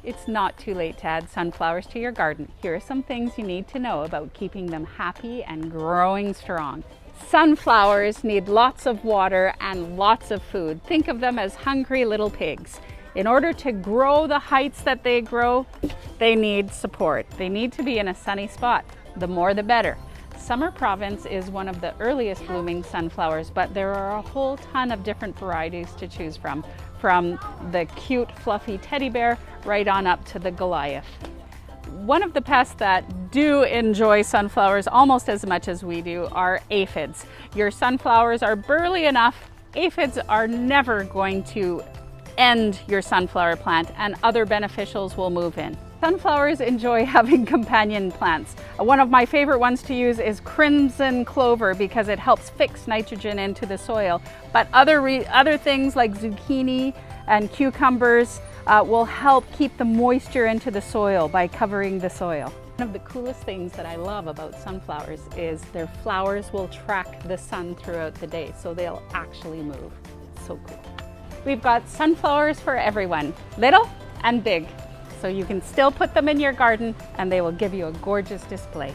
It's not too late to add sunflowers to your garden. Here are some things you need to know about keeping them happy and growing strong. Sunflowers need lots of water and lots of food. Think of them as hungry little pigs. In order to grow the heights that they grow, they need support. They need to be in a sunny spot. The more the better. Summer Province is one of the earliest blooming sunflowers, but there are a whole ton of different varieties to choose from the cute fluffy teddy bear right on up to the Goliath. One of the pests that do enjoy sunflowers almost as much as we do are aphids. Your sunflowers are burly enough, aphids are never going to end your sunflower plant, and other beneficials will move in. Sunflowers enjoy having companion plants. One of my favorite ones to use is crimson clover because it helps fix nitrogen into the soil. But other things like zucchini and cucumbers will help keep the moisture into the soil by covering the soil. One of the coolest things that I love about sunflowers is their flowers will track the sun throughout the day, so they'll actually move. It's so cool. We've got sunflowers for everyone, little and big. So you can still put them in your garden and they will give you a gorgeous display.